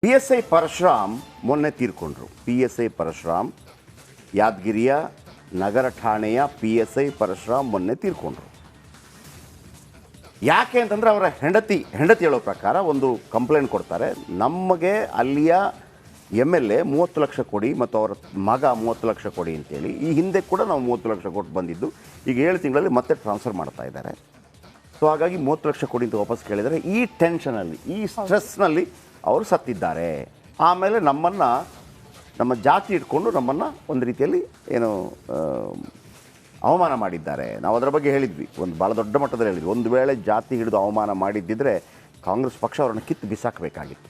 PSI Parashuram ಮೊನ್ನೆ ತೀರ್ಕೊಂಡ್ರು. PSI Parashuram ಯಾದಗಿರಿಯ ನಗರ ಠಾಣೆಯ PSI Parashuram ಮೊನ್ನೆ ತೀರ್ಕೊಂಡ್ರು. ಯಾಕೆ ಅಂತಂದರೆ ಅವರ ಹೆಂಡತಿ ಹೇಳೋ ಪ್ರಕಾರ ಒಂದು ಕಂಪ್ಲೇಂಟ್ ಕೊಡ್ತಾರೆ. ನಮಗೆ ಅಲ್ಲಿಯ MLA 30 ಲಕ್ಷ ಕೊಡಿ ಮತ್ತು ಅವರ ಮಗ 30 ಲಕ್ಷ ಕೊಡಿ ಅಂತೇಳಿ. ಈ ಹಿಂದೆ ಕೂಡ ನಾವು 30 ಲಕ್ಷ ಕೊಟ್ಟು ಬಂದಿದ್ದು, ಈಗ 7 ತಿಂಗಳಲ್ಲಿ ಮತ್ತೆ ಟ್ರಾನ್ಸ್ಫರ್ ಮಾಡ್ತಾ ಇದ್ದಾರೆ. ಸೊ ಹಾಗಾಗಿ 30 ಲಕ್ಷ ಕೊಡಿ ಅಂತ ವಾಪಸ್ ಕೇಳಿದರೆ ಈ ಟೆನ್ಷನಲ್ಲಿ, ಈ ಸ್ಟ್ರೆಸ್ನಲ್ಲಿ ಅವರು ಸತ್ತಿದ್ದಾರೆ. ಆಮೇಲೆ ನಮ್ಮ ಜಾತಿ ಇಟ್ಕೊಂಡು ನಮ್ಮನ್ನು ಒಂದು ರೀತಿಯಲ್ಲಿ ಏನು ಅವಮಾನ ಮಾಡಿದ್ದಾರೆ. ನಾವು ಅದರ ಬಗ್ಗೆ ಹೇಳಿದ್ವಿ, ಒಂದು ಭಾಳ ದೊಡ್ಡ ಮಟ್ಟದಲ್ಲಿ ಹೇಳಿದ್ವಿ. ಒಂದು ವೇಳೆ ಜಾತಿ ಹಿಡಿದು ಅವಮಾನ ಮಾಡಿದ್ದಿದ್ರೆ ಕಾಂಗ್ರೆಸ್ ಪಕ್ಷ ಅವರನ್ನು ಕಿತ್ತು ಬಿಸಾಕಬೇಕಾಗಿತ್ತು.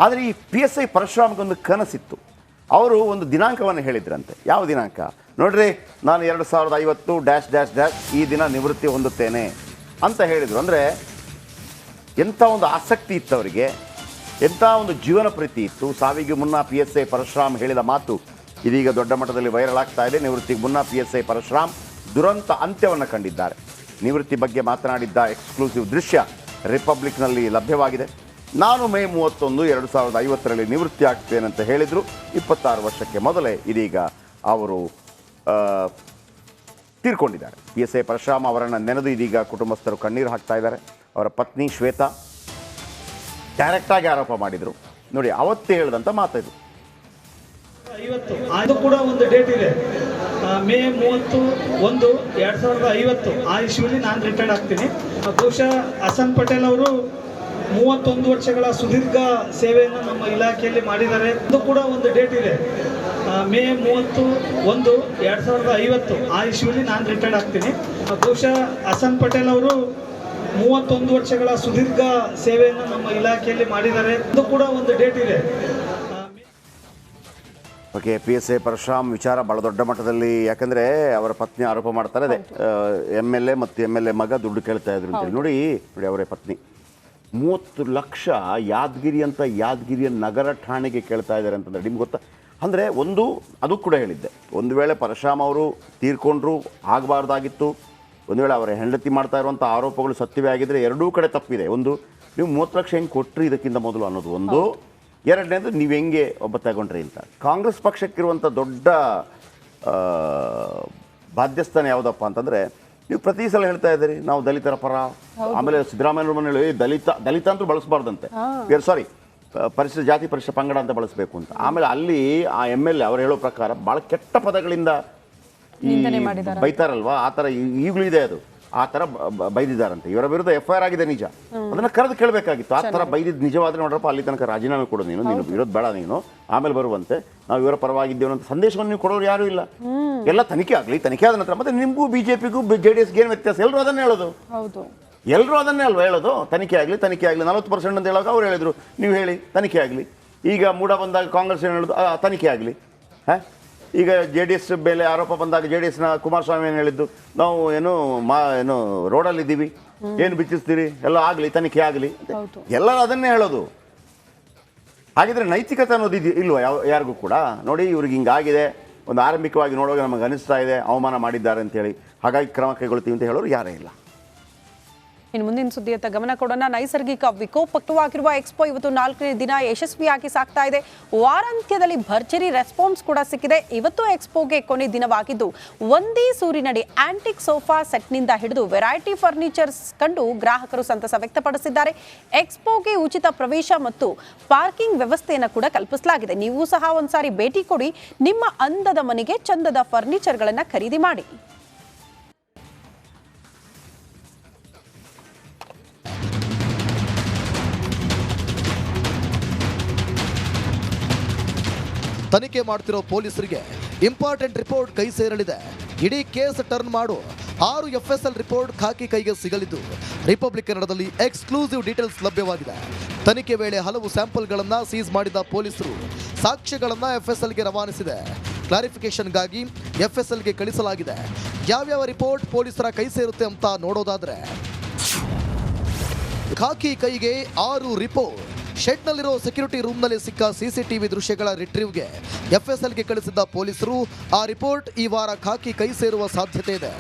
ಆದರೆ ಈ PSI ಪರಶುರಾಮ್ಗೊಂದು ಕನಸಿತ್ತು. ಅವರು ಒಂದು ದಿನಾಂಕವನ್ನು ಹೇಳಿದ್ರಂತೆ. ಯಾವ ದಿನಾಂಕ ನೋಡ್ರಿ, ನಾನು 2050 -- ಈ ದಿನ ನಿವೃತ್ತಿ ಹೊಂದುತ್ತೇನೆ ಅಂತ ಹೇಳಿದರು. ಅಂದರೆ ಎಂಥ ಒಂದು ಆಸಕ್ತಿ ಇತ್ತು ಅವರಿಗೆ, ಎಂಥ ಒಂದು ಜೀವನ ಪ್ರೀತಿ ಇತ್ತು. ಸಾವಿಗೆ ಮುನ್ನ PSI ಪರಶುರಾಮ್ ಹೇಳಿದ ಮಾತು ಇದೀಗ ದೊಡ್ಡ ಮಟ್ಟದಲ್ಲಿ ವೈರಲ್ ಆಗ್ತಾ ಇದೆ. ನಿವೃತ್ತಿಗೆ ಮುನ್ನ PSI ಪರಶುರಾಮ್ ದುರಂತ ಅಂತ್ಯವನ್ನು ಕಂಡಿದ್ದಾರೆ. ನಿವೃತ್ತಿ ಬಗ್ಗೆ ಮಾತನಾಡಿದ್ದ ಎಕ್ಸ್ಕ್ಲೂಸಿವ್ ದೃಶ್ಯ ರಿಪಬ್ಲಿಕ್ನಲ್ಲಿ ಲಭ್ಯವಾಗಿದೆ. ನಾನು ಮೇ 31, 2050ರಲ್ಲಿ ನಿವೃತ್ತಿ ಆಗ್ತೇನೆ ಅಂತ ಹೇಳಿದರು. 26 ವರ್ಷಕ್ಕೆ ಮೊದಲೇ ಇದೀಗ ಅವರು ತೀರ್ಕೊಂಡಿದ್ದಾರೆ. PSI ಪರಶುರಾಮ್ ಅವರನ್ನು ನೆನೆದು ಇದೀಗ ಕುಟುಂಬಸ್ಥರು ಕಣ್ಣೀರು ಹಾಕ್ತಾ ಇದ್ದಾರೆ. ಅವರ ಪತ್ನಿ ಶ್ವೇತಾ ಡೈರೆಕ್ಟಾಗಿ ಆರೋಪ ಮಾಡಿದರು. ನೋಡಿ, ಅವತ್ತೇ ಹೇಳಿದಂಥ ಮಾತಿದು. 50 ಅದು ಕೂಡ ಒಂದು ಡೇಟ್ ಇದೆ, ಮೇ 31, 2050 ಆ ಇಶ್ಯೂಲಿ ನಾನು ರಿಟೈರ್ಡ್ ಆಗ್ತೀನಿ. ಬಹುಶಃ ಹಸನ್ ಪಟೇಲ್ ಅವರು 31 ವರ್ಷಗಳ ಸುದೀರ್ಘ ಸೇವೆಯನ್ನು ನಮ್ಮ ಇಲಾಖೆಯಲ್ಲಿ ಮಾಡಿದ್ದಾರೆ. ಅದು ಕೂಡ ಒಂದು ಡೇಟ್ ಇದೆ, ಮೇ 31, 2050 ಆ ಇಶ್ಯೂಲಿ ನಾನು ರಿಟೈರ್ಡ್ ಆಗ್ತೀನಿ. ಬಹುಶಃ ಹಸನ್ ಪಟೇಲ್ ಅವರು 31 ವರ್ಷಗಳ ಸುದೀರ್ಘ ಸೇವೆಯನ್ನು ನಮ್ಮ ಇಲಾಖೆಯಲ್ಲಿ ಮಾಡಿದ್ದಾರೆ. ಅದು ಕೂಡ ಒಂದು ಡೇಟ್ ಇದೆ. ಓಕೆ, PSI ಪರಶುರಾಮ್ ವಿಚಾರ ಭಾಳ ದೊಡ್ಡ ಮಟ್ಟದಲ್ಲಿ, ಯಾಕಂದರೆ ಅವರ ಪತ್ನಿ ಆರೋಪ ಮಾಡ್ತಾರೆ, ಅದೇ MLA ಮತ್ತು MLA ಮಗ ದುಡ್ಡು ಕೇಳ್ತಾ ಇದ್ರು ಅಂತೇಳಿ. ನೋಡಿ ಅವರೇ ಪತ್ನಿ 30 ಲಕ್ಷ ಯಾದಗಿರಿಯ ನಗರ ಠಾಣೆಗೆ ಕೇಳ್ತಾ ಇದ್ದಾರೆ ಅಂತಂದರೆ ನಿಮ್ಗೆ ಗೊತ್ತಾ? ಅಂದರೆ ಅದು ಕೂಡ ಹೇಳಿದ್ದೆ, ಒಂದು ವೇಳೆ ಪರಶುರಾಮ್ ಅವರು ತೀರ್ಕೊಂಡ್ರು ಆಗಬಾರ್ದಾಗಿತ್ತು. ಒಂದು ವೇಳೆ ಅವರ ಹೆಂಡತಿ ಮಾಡ್ತಾ ಇರುವಂಥ ಆರೋಪಗಳು ಸತ್ಯವೇ ಆಗಿದ್ದರೆ ಎರಡೂ ಕಡೆ ತಪ್ಪಿದೆ. ಒಂದು, ನೀವು 30 ಲಕ್ಷ ಹೆಂಗೆ ಕೊಟ್ಟರಿ ಇದಕ್ಕಿಂತ ಮೊದಲು ಅನ್ನೋದು ಒಂದು. ಎರಡನೇದು, ನೀವು ಹೆಂಗೆ ಒಬ್ಬ ತಗೊಂಡ್ರಿ ಅಂತ. ಕಾಂಗ್ರೆಸ್ ಪಕ್ಷಕ್ಕಿರುವಂಥ ದೊಡ್ಡ ಬಾಧ್ಯಸ್ಥಾನ ಯಾವುದಪ್ಪ ಅಂತಂದರೆ, ನೀವು ಪ್ರತಿ ಸಲ ಹೇಳ್ತಾ ಇದ್ದೀರಿ ನಾವು ದಲಿತರ ಪರ. ಆಮೇಲೆ ಸಿದ್ದರಾಮಯ್ಯವ್ರ ಮನೇಲಿ ದಲಿತ ಅಂತೂ ಬಳಸಬಾರ್ದಂತೆ, ಸಾರಿ ಜಾತಿ ಪರಿಶಿಷ್ಟ ಪಂಗಡ ಅಂತ ಬಳಸಬೇಕು ಅಂತ. ಆಮೇಲೆ ಅಲ್ಲಿ ಆ MLA ಅವರು ಹೇಳೋ ಪ್ರಕಾರ ಭಾಳ ಕೆಟ್ಟ ಪದಗಳಿಂದ ಬೈತಾರಲ್ವಾ, ಆ ಥರ ಈಗಲೂ ಇದೆ. ಅದು ಆ ಥರ ಬೈದಿದ್ದಾರಂತೆ. ಇವರ ವಿರುದ್ಧ FIR ಆಗಿದೆ, ನಿಜ. ಅದನ್ನು ಕರೆದು ಕೇಳಬೇಕಾಗಿತ್ತು. ಆ ಥರ ಬೈದಿದ್ದು ನಿಜವಾದರೆ ನೋಡ್ರಪ್ಪ, ಅಲ್ಲಿ ತನಕ ರಾಜೀನಾಮೆ ಕೊಡು, ನೀನು ಇರೋದು ಬೇಡ, ನೀನು ಆಮೇಲೆ ಬರುವಂತೆ, ನಾವು ಇವರ ಪರವಾಗಿದ್ದೇವೆ ಅಂತ ಸಂದೇಶವನ್ನು ನೀವು ಕೊಡೋರು ಯಾರೂ ಇಲ್ಲ. ಎಲ್ಲ ತನಿಖೆ ಆಗಲಿ, ತನಿಖೆ ಆದ ನಂತರ ಮತ್ತೆ ನಿಮಗೂ BJPಗೂ JDSಗೆ ಏನು ವ್ಯತ್ಯಾಸ? ಎಲ್ಲರೂ ಅದನ್ನೇ ಹೇಳೋದು. ಎಲ್ಲರೂ ಅದನ್ನೇ ಅಲ್ವಾ ಹೇಳೋದು, ತನಿಖೆ ಆಗಲಿ 40% ಅಂತ ಹೇಳೋಕೆ ಅವ್ರು ಹೇಳಿದರು, ನೀವು ಹೇಳಿ ತನಿಖೆ ಆಗಲಿ. ಈಗ ಮೂಡ ಬಂದಾಗ ಕಾಂಗ್ರೆಸ್ ಏನು ಹೇಳೋದು, ತನಿಖೆ ಆಗಲಿ. ಈಗ JDS ಮೇಲೆ ಆರೋಪ ಬಂದಾಗ JDSನ ಕುಮಾರಸ್ವಾಮಿ ಏನು ಹೇಳಿದ್ದು, ನಾವು ಏನು ರೋಡಲ್ಲಿದ್ದೀವಿ, ಏನು ಬಿಚ್ಚಿಸ್ತೀರಿ, ಎಲ್ಲ ಆಗಲಿ, ತನಿಖೆ ಆಗಲಿ, ಎಲ್ಲರೂ ಅದನ್ನೇ ಹೇಳೋದು. ಹಾಗಿದ್ರೆ ನೈತಿಕತೆ ಅನ್ನೋದು ಇಲ್ವಾ ಯಾರಿಗೂ ಕೂಡ? ನೋಡಿ, ಇವ್ರಿಗೆ ಹಿಂಗಾಗಿದೆ, ಒಂದು ಆರಂಭಿಕವಾಗಿ ನೋಡುವಾಗ ನಮಗೆ ಅನಿಸ್ತಾ ಇದೆ ಅವಮಾನ ಮಾಡಿದ್ದಾರೆ ಅಂತೇಳಿ, ಹಾಗಾಗಿ ಕ್ರಮ ಕೈಗೊಳ್ತೀವಿ ಅಂತ ಹೇಳೋರು ಯಾರೇ ಇಲ್ಲ. ಇನ್ನು ಮುಂದಿನ ಸುದ್ದಿಯತ್ತ ಗಮನ ಕೊಡೋಣ. ನೈಸರ್ಗಿಕ ವಿಕೋಪವಾಗಿರುವ ಎಕ್ಸ್ಪೋ ಇವತ್ತು 4ನೇ ದಿನ ಯಶಸ್ವಿಯಾಗಿ ಸಾಗ್ತಾ ಇದೆ. ವಾರಾಂತ್ಯದಲ್ಲಿ ಭರ್ಜರಿ ರೆಸ್ಪಾನ್ಸ್ ಕೂಡ ಸಿಕ್ಕಿದೆ. ಇವತ್ತು ಎಕ್ಸ್ಪೋಗೆ ಕೊನೆ ದಿನವಾಗಿದ್ದು, ಒಂದೇ ಸೂರಿನಡಿ ಆಂಟಿಕ್ ಸೋಫಾ ಸೆಟ್ನಿಂದ ಹಿಡಿದು ವೆರೈಟಿ ಫರ್ನಿಚರ್ಸ್ ಕಂಡು ಗ್ರಾಹಕರು ಸಂತಸ ವ್ಯಕ್ತಪಡಿಸಿದ್ದಾರೆ. ಎಕ್ಸ್ಪೋಗೆ ಉಚಿತ ಪ್ರವೇಶ ಮತ್ತು ಪಾರ್ಕಿಂಗ್ ವ್ಯವಸ್ಥೆಯನ್ನು ಕೂಡ ಕಲ್ಪಿಸಲಾಗಿದೆ. ನೀವು ಸಹ ಒಂದ್ಸಾರಿ ಭೇಟಿ ಕೊಡಿ, ನಿಮ್ಮ ಅಂದದ ಮನೆಗೆ ಚಂದದ ಫರ್ನಿಚರ್ಗಳನ್ನು ಖರೀದಿ ಮಾಡಿ. ತನಿಖೆ ಮಾಡ್ತಿರೋ ಪೊಲೀಸರಿಗೆ ಇಂಪಾರ್ಟೆಂಟ್ ರಿಪೋರ್ಟ್ ಕೈ ಸೇರಲಿದೆ. ಇಡೀ ಕೇಸ್ ಟರ್ನ್ ಮಾಡು 6 FSL ರಿಪೋರ್ಟ್ ಖಾಕಿ ಕೈಗೆ ಸಿಗಲಿದ್ದು, ರಿಪಬ್ಲಿಕ್ ಕನ್ನಡದಲ್ಲಿ ಎಕ್ಸ್ಕ್ಲೂಸಿವ್ ಡೀಟೇಲ್ಸ್ ಲಭ್ಯವಾಗಿದೆ. ತನಿಖೆ ವೇಳೆ ಹಲವು ಸ್ಯಾಂಪಲ್ಗಳನ್ನು ಸೀಸ್ ಮಾಡಿದ ಪೊಲೀಸರು ಸಾಕ್ಷ್ಯಗಳನ್ನು FSLಗೆ ರವಾನಿಸಿದೆ. ಕ್ಲಾರಿಫಿಕೇಶನ್ಗಾಗಿ FSLಗೆ ಕಳಿಸಲಾಗಿದೆ. ಯಾವ್ಯಾವ ರಿಪೋರ್ಟ್ ಪೊಲೀಸರ ಕೈ ಸೇರುತ್ತೆ ಅಂತ ನೋಡೋದಾದ್ರೆ, ಖಾಕಿ ಕೈಗೆ 6 ರಿಪೋರ್ಟ್, ಶೆಡ್ನಲ್ಲಿರೋ ಸೆಕ್ಯೂರಿಟಿ ರೂಮ್ನಲ್ಲಿ ಸಿಕ್ಕ ಸಿಸಿಟಿವಿ ದೃಶ್ಯಗಳ ರಿಟ್ರೀವ್ಗೆ ಎಫ್ಎಸ್ಎಲ್ಗೆ ಕಳಿಸಿದ್ದ ಪೊಲೀಸರು ಆ ರಿಪೋರ್ಟ್ ಈ ವಾರ ಖಾಕಿ ಕೈ ಸೇರುವ ಸಾಧ್ಯತೆ ಇದೆ.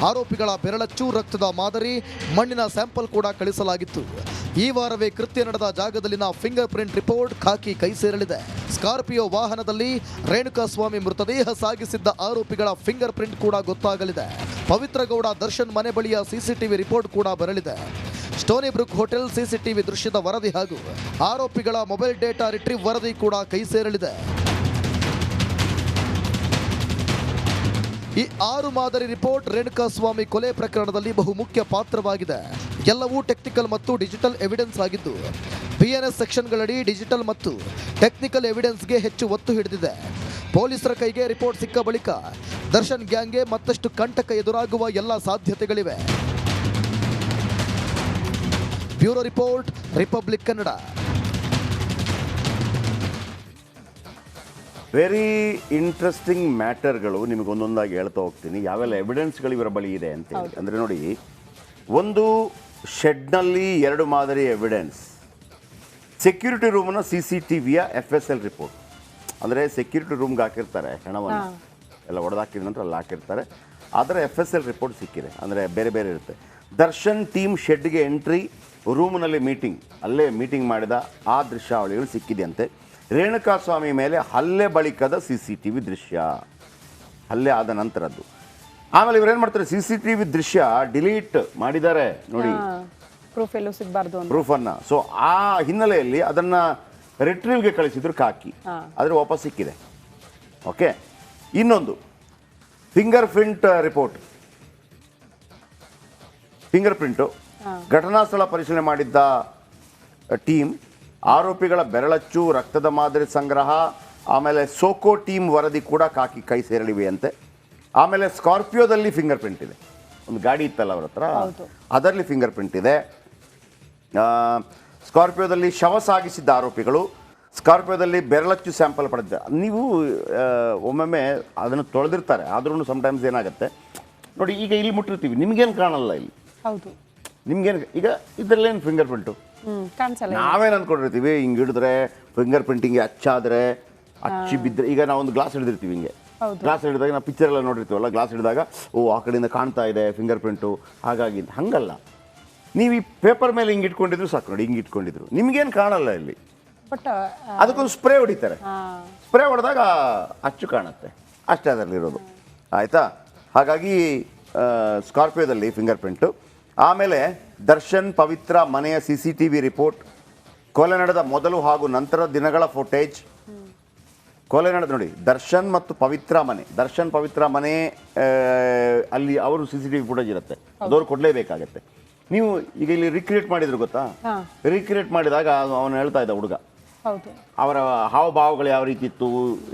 ಆರೋಪಿಗಳ ಬೆರಳಚ್ಚು, ರಕ್ತದ ಮಾದರಿ, ಮಣ್ಣಿನ ಸ್ಯಾಂಪಲ್ ಕೂಡ ಕಳಿಸಲಾಗಿತ್ತು. ಈ ವಾರವೇ ಕೃತ್ಯ ನಡೆದ ಜಾಗದಲ್ಲಿನ ಫಿಂಗರ್ ಪ್ರಿಂಟ್ ರಿಪೋರ್ಟ್ ಖಾಕಿ ಕೈ ಸೇರಲಿದೆ. ಸ್ಕಾರ್ಪಿಯೋ ವಾಹನದಲ್ಲಿ ರೇಣುಕಾಸ್ವಾಮಿ ಮೃತದೇಹ ಸಾಗಿಸಿದ್ದ ಆರೋಪಿಗಳ ಫಿಂಗರ್ ಪ್ರಿಂಟ್ ಕೂಡ ಗೊತ್ತಾಗಲಿದೆ. ಪವಿತ್ರ ಗೌಡ ದರ್ಶನ್ ಮನೆ ಬಳಿಯ ಸಿಸಿಟಿವಿ ರಿಪೋರ್ಟ್ ಕೂಡ ಬರಲಿದೆ. ಸ್ಟೋನಿ ಬ್ರೂಕ್ ಹೋಟೆಲ್ ಸಿಸಿಟಿವಿ ದೃಶ್ಯದ ವರದಿ ಹಾಗೂ ಆರೋಪಿಗಳ ಮೊಬೈಲ್ ಡೇಟಾ ರಿಟ್ರೀವ್ ವರದಿ ಕೂಡ ಕೈ ಸೇರಲಿದೆ. ಈ 6 ಮಾದರಿ ರಿಪೋರ್ಟ್ ರೇಣುಕಾಸ್ವಾಮಿ ಕೊಲೆ ಪ್ರಕರಣದಲ್ಲಿ ಬಹುಮುಖ್ಯ ಪಾತ್ರವಾಗಿದೆ. ಎಲ್ಲವೂ ಟೆಕ್ನಿಕಲ್ ಮತ್ತು ಡಿಜಿಟಲ್ ಎವಿಡೆನ್ಸ್ ಆಗಿದ್ದು ಬಿಎನ್ಎಸ್ ಸೆಕ್ಷನ್ಗಳಡಿ ಡಿಜಿಟಲ್ ಮತ್ತು ಟೆಕ್ನಿಕಲ್ ಎವಿಡೆನ್ಸ್ಗೆ ಹೆಚ್ಚು ಒತ್ತು ಹಿಡಿದಿದೆ. ಪೊಲೀಸರ ಕೈಗೆ ರಿಪೋರ್ಟ್ ಸಿಕ್ಕ ಬಳಿಕ ದರ್ಶನ್ ಗ್ಯಾಂಗ್ಗೆ ಮತ್ತಷ್ಟು ಕಂಟಕ ಎದುರಾಗುವ ಎಲ್ಲ ಸಾಧ್ಯತೆಗಳಿವೆ. Bureau report, republic Kannada. Very interesting ಮ್ಯಾಟರ್ಗಳು ನಿಮಗೆ ಒಂದೊಂದಾಗಿ ಹೇಳ್ತಾ ಹೋಗ್ತೀನಿ, ಯಾವೆಲ್ಲ ಎವಿಡೆನ್ಸ್ಗಳು ಇವರ ಬಳಿ ಇದೆ ಅಂತ ಹೇಳಿ. ಅಂದರೆ ನೋಡಿ, ಒಂದು ಶೆಡ್ನಲ್ಲಿ 2 ಮಾದರಿ ಎವಿಡೆನ್ಸ್, ಸೆಕ್ಯೂರಿಟಿ ರೂಮ್ನ CCTVಯ FSL ರಿಪೋರ್ಟ್. ಅಂದರೆ ಸೆಕ್ಯೂರಿಟಿ ರೂಮ್ಗೆ ಹಾಕಿರ್ತಾರೆ ಹೆಣವನ್ನು, ಎಲ್ಲ ಹೊಡೆದಾಕಿದ ನಂತರ ಅಲ್ಲಿ ಹಾಕಿರ್ತಾರೆ. ಆದರೆ FSL ರಿಪೋರ್ಟ್ ಸಿಕ್ಕಿದೆ, ಅಂದರೆ ಬೇರೆ ಬೇರೆ ಇರುತ್ತೆ. ದರ್ಶನ್ ಟೀಮ್ ಶೆಡ್ಗೆ ಎಂಟ್ರಿ, ರೂಮ್ನಲ್ಲಿ ಮೀಟಿಂಗ್, ಅಲ್ಲೇ ಮೀಟಿಂಗ್ ಮಾಡಿದ ಆ ದೃಶ್ಯಾವಳಿಗಳು ಸಿಕ್ಕಿದೆಯಂತೆ. ರೇಣುಕಾಸ್ವಾಮಿ ಮೇಲೆ ಹಲ್ಲೆ ಬಳಿಕದ CCTV ದೃಶ್ಯ, ಹಲ್ಲೆ ಆದ ನಂತರದ್ದು. ಆಮೇಲೆ ಇವ್ರು ಏನು ಮಾಡ್ತಾರೆ, CCTV ದೃಶ್ಯ ಡಿಲೀಟ್ ಮಾಡಿದ್ದಾರೆ ನೋಡಿ, ಪ್ರೂಫ್ ಎಲ್ಲೂ ಸಿಗಬಾರ್ದು ಅಂತ ಪ್ರೂಫನ್ನು. ಸೊ ಆ ಹಿನ್ನೆಲೆಯಲ್ಲಿ ಅದನ್ನು ರಿಟ್ರೀವ್ಗೆ ಕಳಿಸಿದ್ರು ಖಾಕಿ, ಆದರೆ ವಾಪಸ್ ಸಿಕ್ಕಿದೆ. ಓಕೆ, ಇನ್ನೊಂದು finger print report. Finger print ಘಟನಾ ಸ್ಥಳ ಪರಿಶೀಲನೆ ಮಾಡಿದ್ದ ಟೀಮ್, ಆರೋಪಿಗಳ ಬೆರಳಚ್ಚು, ರಕ್ತದ ಮಾದರಿ ಸಂಗ್ರಹ, ಆಮೇಲೆ ಸೋಕೋ ಟೀಮ್ ವರದಿ ಕೂಡ ಖಾಕಿ ಕೈ ಸೇರಲಿವೆಯಂತೆ. ಆಮೇಲೆ ಸ್ಕಾರ್ಪಿಯೋದಲ್ಲಿ ಫಿಂಗರ್ ಪ್ರಿಂಟ್ ಇದೆ, ಒಂದು ಗಾಡಿ ಇತ್ತಲ್ಲ ಅವ್ರ ಹತ್ರ, ಅದರಲ್ಲಿ ಫಿಂಗರ್ ಪ್ರಿಂಟ್ ಇದೆ. ಸ್ಕಾರ್ಪಿಯೋದಲ್ಲಿ ಶವ ಸಾಗಿಸಿದ್ದ ಆರೋಪಿಗಳು, ಸ್ಕಾರ್ಪಿಯೋದಲ್ಲಿ ಬೆರಳಚ್ಚು ಸ್ಯಾಂಪಲ್ ಪಡೆದಿದ್ದ. ನೀವು ಒಮ್ಮೊಮ್ಮೆ ಅದನ್ನು ತೊಳೆದಿರ್ತಾರೆ, ಆದ್ರೂ ಸಮ್ಟೈಮ್ಸ್ ಏನಾಗುತ್ತೆ ನೋಡಿ, ಈಗ ಇಲ್ಲಿ ಮುಟ್ಟಿರ್ತೀವಿ, ನಿಮ್ಗೇನು ಕಾಣಲ್ಲ ಇಲ್ಲಿ. ಹೌದು, ನಿಮ್ಗೇನು ಈಗ ಇದರಲ್ಲೇನು ಫಿಂಗರ್ ಪ್ರಿಂಟು ಕಾಣಿಸಲ್ಲ. ನಾವೇನು ಅಂದ್ಕೊಂಡಿರ್ತೀವಿ, ಹಿಂಗೆ ಹಿಡಿದ್ರೆ ಫಿಂಗರ್ ಪ್ರಿಂಟಿಂಗ್ ಅಚ್ಚಾದರೆ, ಅಚ್ಚಿ ಬಿದ್ದರೆ, ಈಗ ನಾವು ಒಂದು ಗ್ಲಾಸ್ ಹಿಡಿದಿರ್ತೀವಿ, ಹಿಂಗೆ ಗ್ಲಾಸ್ ಹಿಡಿದಾಗ ನಾವು ಪಿಕ್ಚರೆಲ್ಲ ನೋಡಿರ್ತೀವಲ್ಲ, ಗ್ಲಾಸ್ ಹಿಡಿದಾಗ ಓ ಆ ಕಡೆಯಿಂದ ಕಾಣ್ತಾ ಇದೆ ಫಿಂಗರ್ ಪ್ರಿಂಟು, ಹಾಗಾಗಿ ಹಂಗಲ್ಲ. ನೀವು ಈ ಪೇಪರ್ ಮೇಲೆ ಹಿಂಗೆ ಇಟ್ಕೊಂಡಿದ್ರು ಸಾಕು ನೋಡಿ, ಹಿಂಗೆ ಇಟ್ಕೊಂಡಿದ್ರು, ನಿಮ್ಗೇನು ಕಾಣಲ್ಲ ಇಲ್ಲಿ. ಬಟ್ ಅದಕ್ಕೊಂದು ಸ್ಪ್ರೇ ಹೊಡಿತಾರೆ, ಸ್ಪ್ರೇ ಹೊಡೆದಾಗ ಅಚ್ಚು ಕಾಣುತ್ತೆ, ಅಷ್ಟೇ ಅದರಲ್ಲಿರೋದು. ಆಯಿತಾ? ಹಾಗಾಗಿ ಸ್ಕಾರ್ಪಿಯೋದಲ್ಲಿ ಫಿಂಗರ್ ಪ್ರಿಂಟು. ಆಮೇಲೆ ದರ್ಶನ್ ಪವಿತ್ರ ಮನೆಯ CCTV ರಿಪೋರ್ಟ್, ಕೊಲೆ ನಡೆದ ಮೊದಲು ಹಾಗೂ ನಂತರದ ದಿನಗಳ ಫುಟೇಜ್. ಕೊಲೆ ನಡೆದ ನೋಡಿ, ದರ್ಶನ್ ಮತ್ತು ಪವಿತ್ರ ಮನೆ, ದರ್ಶನ್ ಪವಿತ್ರ ಮನೆ ಅಲ್ಲಿ ಅವರು CCTV ಫುಟೇಜ್ ಇರುತ್ತೆ, ಅದವ್ರು ಕೊಡಲೇಬೇಕಾಗತ್ತೆ. ನೀವು ಈಗ ಇಲ್ಲಿ ರಿಕ್ರಿಯೇಟ್ ಮಾಡಿದ್ರು ಗೊತ್ತಾ, ರಿಕ್ರಿಯೇಟ್ ಮಾಡಿದಾಗ ಅವನು ಹೇಳ್ತಾ ಇದ್ದ ಹುಡುಗ, ಅವರ ಹಾವಭಾವಗಳು ಯಾವ ರೀತಿ ಇತ್ತು,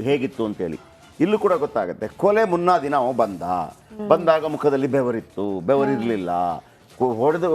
ಹೇಗಿತ್ತು ಅಂತೇಳಿ ಇಲ್ಲೂ ಕೂಡ ಗೊತ್ತಾಗುತ್ತೆ. ಕೊಲೆ ಮುನ್ನಾ ದಿನ ಅವ ಬಂದಾಗ ಮುಖದಲ್ಲಿ ಬೆವರಿತ್ತು, ಬೆವರಿರಲಿಲ್ಲ, ಹೊಡೆದು